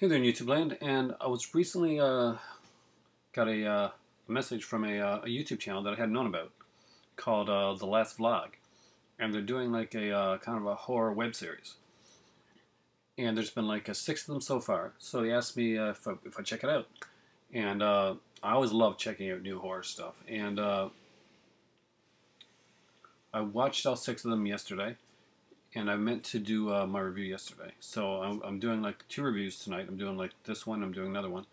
Hey there in YouTube land, and I was recently got a message from a YouTube channel that I hadn't known about called The Last Vlog, and they're doing like a kind of a horror web series, and there's been like six of them so far. So they asked me if I check it out, and I always love checking out new horror stuff, and I watched all six of them yesterday, and I meant to do my review yesterday. So I'm doing like two reviews tonight. I'm doing like this one. I'm doing another one.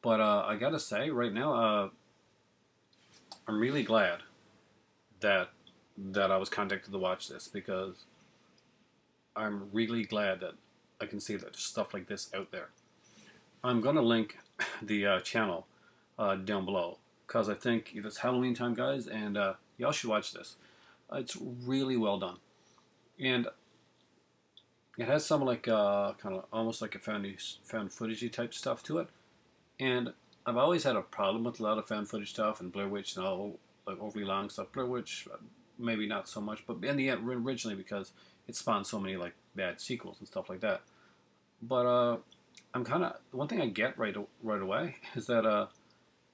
But I gotta say, right now, I'm really glad that I was contacted to watch this because I'm really glad that I can see that there's stuff like this out there. I'm gonna link the channel down below because I think it's Halloween time, guys, and y'all should watch this. It's really well done, and it has some like kind of almost like a found footagey type stuff to it. And I've always had a problem with a lot of found footage stuff and Blair Witch and all like overly long stuff. Blair Witch, maybe not so much, but in the end, originally because it spawned so many like bad sequels and stuff like that. But I'm kind of one thing I get right away is that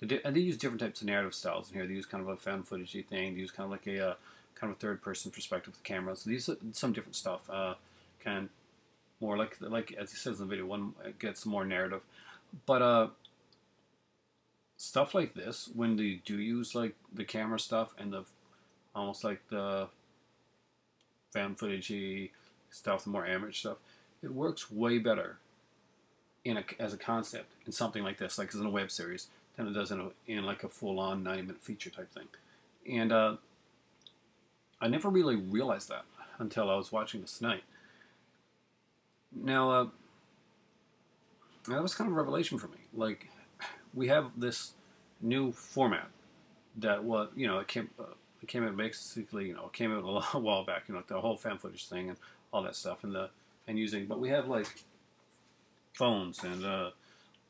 and they use different types of narrative styles in here. They use kind of a found footagey thing. They use kind of like a kind of a third person perspective with the camera. So these are some different stuff. Kind of more like as he says in the video, one gets more narrative, but stuff like this, when they do use like the camera stuff and the almost like the fan footagey stuff, the more amateur stuff, it works way better as a concept in something like this, like as in a web series, than it does in like a full-on 90-minute feature type thing. And I never really realized that until I was watching this tonight. Now, that was kind of a revelation for me. Like, we have this new format that it came out basically, it came out a while back, the whole fan footage thing and all that stuff, but we have like phones and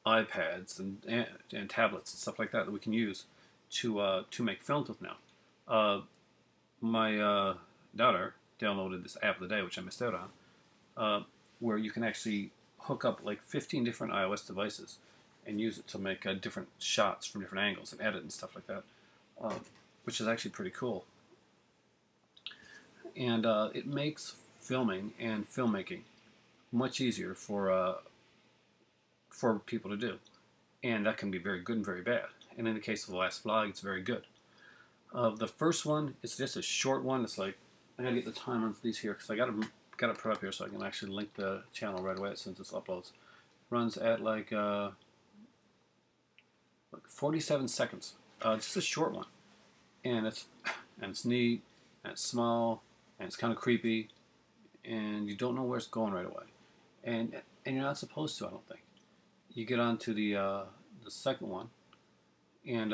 iPads and tablets and stuff like that we can use to make films with now. My daughter downloaded this app of the day, which I missed out on, where you can actually hook up like 15 different iOS devices and use it to make different shots from different angles and edit and stuff like that, which is actually pretty cool. And it makes filming and filmmaking much easier for people to do, and that can be very good and very bad. And in the case of The Last Vlog, it's very good. The first one is just a short one. It's like I gotta get the time on these here because I gotta put up here so I can actually link the channel right away since this uploads. Runs at like 47 seconds. Just a short one, and it's neat, and it's small, and it's kind of creepy, and you don't know where it's going right away, and you're not supposed to. I don't think. You get on to the second one, and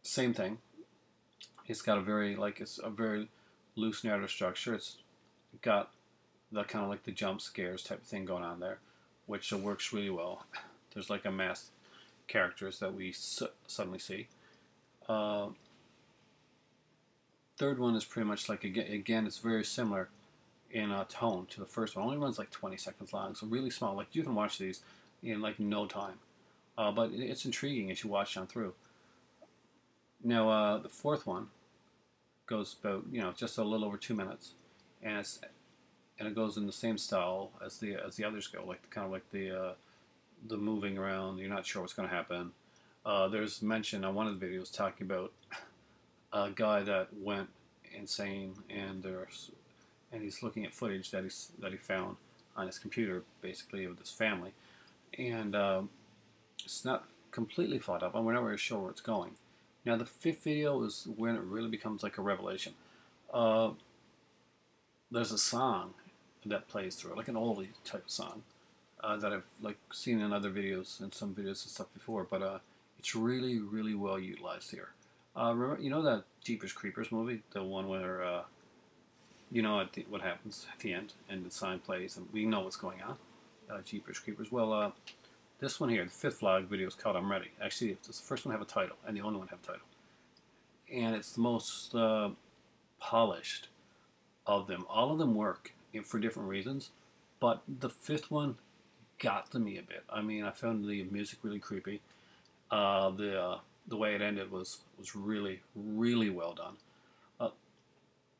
same thing. It's got it's a very loose narrative structure. It's got the kind of like the jump scares type of thing going on there, which works really well. There's like a mass characters that we suddenly see. Third one is pretty much like again it's very similar in tone to the first one. Only runs like 20 seconds long, so really small. Like you can watch these in like no time, but it's intriguing as you watch on through. Now the fourth one goes about just a little over 2 minutes, and it goes in the same style as the others go, like kind of like the moving around. You're not sure what's going to happen. There's mention on one of the videos talking about a guy that went insane, and he's looking at footage that he found on his computer, basically of this family, and it's not completely thought up, and we're not really sure where it's going. Now the fifth video is when it really becomes like a revelation. There's a song that plays through, like an oldie type of song, that I've like seen in other videos and some videos and stuff before, but it's really, really well utilized here. Remember, that Jeepers Creepers movie, the one where what happens at the end and the sign plays and we know what's going on. Jeepers Creepers. Well, this one here, the fifth vlog video, is called "I'm Ready." Actually, it's the first one have a title and the only one have a title, and it's the most polished of them. All of them work for different reasons, but the fifth one got to me a bit. I mean, I found the music really creepy. The way it ended was really really well done. Uh,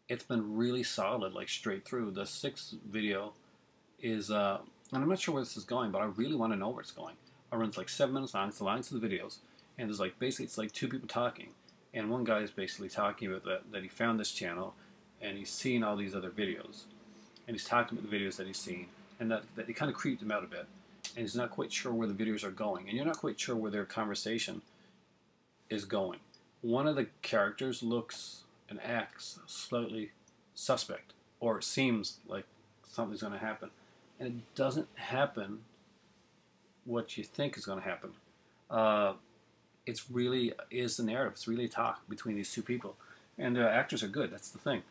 it's been really solid, like straight through. The sixth video is, and I'm not sure where this is going, but I really want to know where it's going. It runs like 7 minutes long. It's the longest of the videos, and there's like basically it's like two people talking, and one guy is basically talking about that he found this channel, and he's seen all these other videos, and he's talking about the videos that he's seen, and that it kind of creeped him out a bit, and he's not quite sure where the videos are going, and you're not quite sure where their conversation is going. One of the characters looks and acts slightly suspect, or it seems like something's going to happen, and it doesn't happen what you think is going to happen. It's really is the narrative. It's really a talk between these two people, and the actors are good. That's the thing.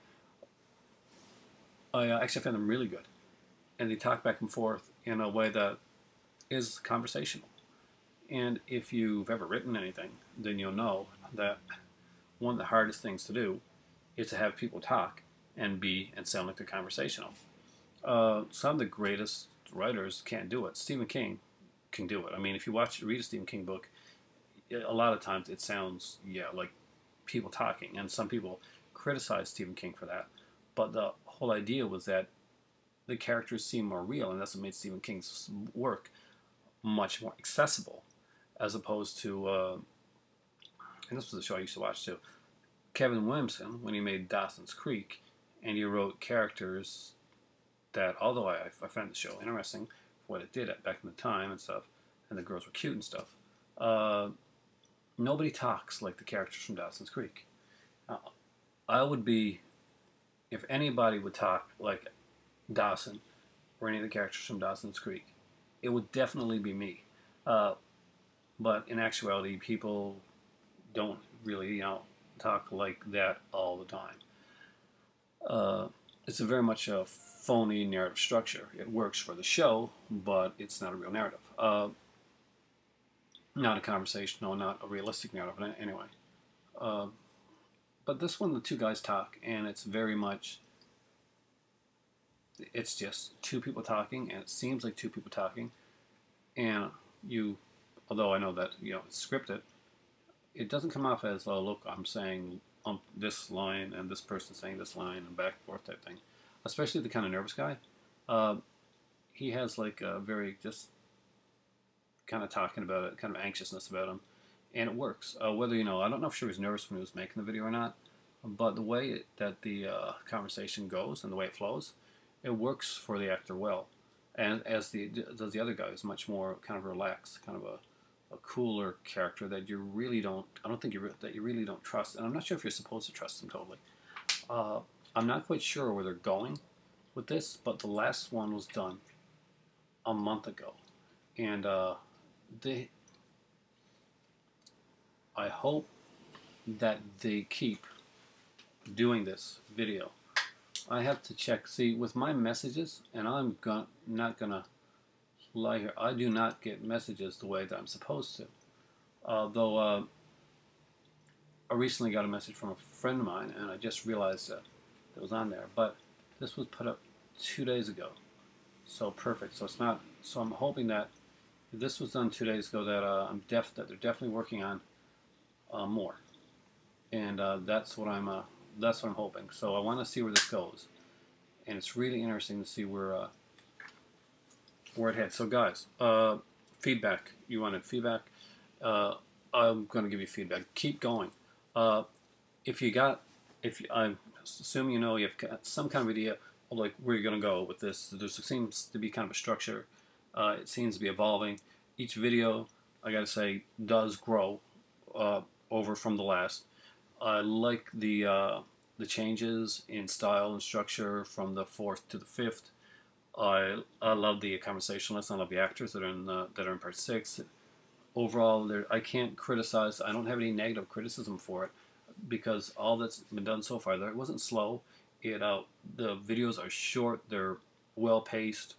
I actually found them really good, and they talk back and forth in a way that is conversational. And if you've ever written anything, then you'll know that one of the hardest things to do is to have people talk and sound like they're conversational. Some of the greatest writers can't do it. Stephen King can do it. I mean, if you read a Stephen King book, a lot of times it sounds, like people talking, and some people criticize Stephen King for that. But the whole idea was that the characters seem more real, and that's what made Stephen King's work much more accessible, as opposed to, and this was a show I used to watch too, Kevin Williamson, when he made Dawson's Creek, and he wrote characters that, although I found the show interesting for what it did back in the time and stuff, and the girls were cute and stuff, nobody talks like the characters from Dawson's Creek. I would be, if anybody would talk like Dawson or any of the characters from Dawson's Creek, it would definitely be me. But in actuality, people don't really, talk like that all the time. It's a very much a phony narrative structure. It works for the show, but it's not a real narrative. Not a conversational, not a realistic narrative anyway. But this one, the two guys talk, and it's very much, it's just two people talking, and it seems like two people talking, and although I know that, it's scripted, it doesn't come off as, oh, look, I'm saying this line, and this person saying this line, and back and forth type thing. Especially the kind of nervous guy. He has like a very just kind of talking about it, kind of anxiousness about him, and it works. Whether, I don't know if she was nervous when he was making the video or not, but the way that the conversation goes and the way it flows, it works for the actor well. And as does the other guy, is much more kind of relaxed, kind of a cooler character that you really don't, I don't think that you really don't trust, and I'm not sure if you're supposed to trust him totally. I'm not quite sure where they're going with this, but the last one was done a month ago, and I hope that they keep doing this video. I have to check, see, with my messages, and I'm not gonna lie here, I do not get messages the way that I'm supposed to. Though I recently got a message from a friend of mine, and I just realized that it was on there. But this was put up 2 days ago, so perfect. So it's not. So I'm hoping that if this was done 2 days ago, that that they're definitely working on more, and that's what I'm hoping. So I want to see where this goes, and it's really interesting to see where it heads. So guys, feedback. You wanted feedback? I'm going to give you feedback. Keep going. I'm assuming you've got some kind of idea of like where you're going to go with this. There seems to be kind of a structure. It seems to be evolving. Each video, I got to say, does grow over from the last. I like the changes in style and structure from the fourth to the fifth. I love the conversationalists. I love the actors that are in part 6. Overall, I can't criticize. I don't have any negative criticism for it because all that's been done so far, it wasn't slow. The videos are short. They're well paced.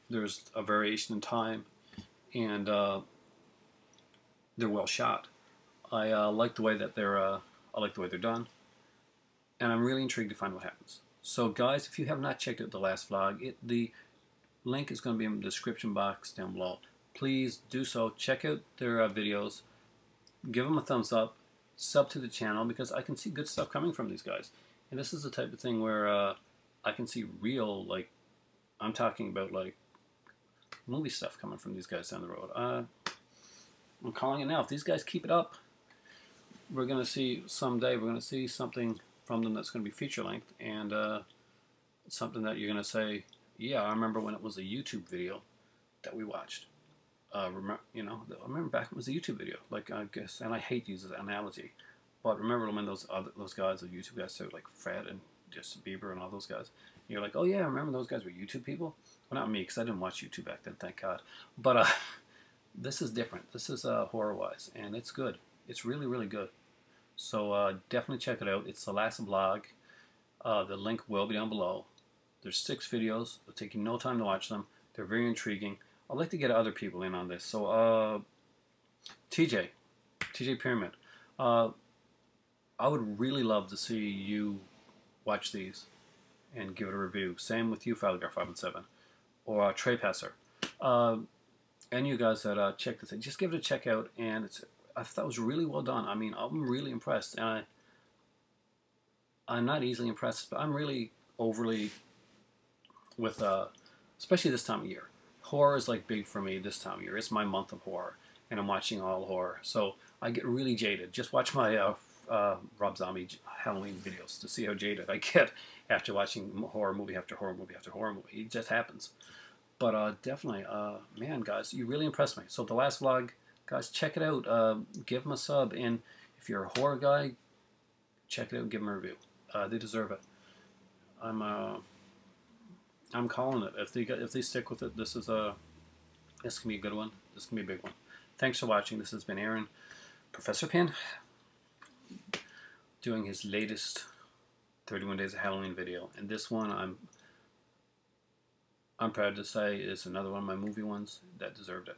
There's a variation in time, and they're well shot. I like the way that I like the way they're done, and I'm really intrigued to find what happens. So guys, if you have not checked out the last vlog, the Link is going to be in the description box down below. Please do so. Check out their videos. Give them a thumbs up. Sub to the channel because I can see good stuff coming from these guys. And this is the type of thing where I can see real, like, I'm talking about like movie stuff coming from these guys down the road. I'm calling it now. If these guys keep it up, we're going to see someday, we're going to see something from them that's going to be feature length and something that you're going to say, yeah, I remember when it was a YouTube video that we watched. I remember back when it was a YouTube video, like, I guess, and I hate to use this analogy, but remember when those guys, the YouTube guys, so like Fred and Justin Bieber and all those guys, and you're like, oh yeah, I remember those guys were YouTube people. Well, not me, because I didn't watch YouTube back then, thank God. But this is different. This is horror-wise, and it's good. It's really, really good. So definitely check it out. It's the last vlog. The link will be down below. There's 6 videos. It'll take you no time to watch them. They're very intriguing. I'd like to get other people in on this. So TJ Pyramid, I would really love to see you watch these and give it a review. Same with you, FileGuy517, or Trey Passer. And you guys that check the thing, just give it a check out. And I thought it was really well done. I mean, I'm really impressed. And I'm not easily impressed, but I'm really overly with, especially this time of year. Horror is like big for me this time of year. It's my month of horror, and I'm watching all horror. So I get really jaded. Just watch my Rob Zombie Halloween videos to see how jaded I get after watching horror movie after horror movie after horror movie. It just happens. But definitely, man, guys, you really impressed me. So the last vlog, guys, check it out. Give them a sub, and if you're a horror guy, check it out and give them a review. They deserve it. I'm calling it. If they stick with it, this can be a good one. This can be a big one. Thanks for watching. This has been Aaron, Professor Pin, doing his latest 31 Days of Halloween video. And this one, I'm proud to say, is another one of my movie ones that deserved it.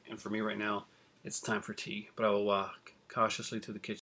And for me right now, it's time for tea. But I will walk cautiously to the kitchen.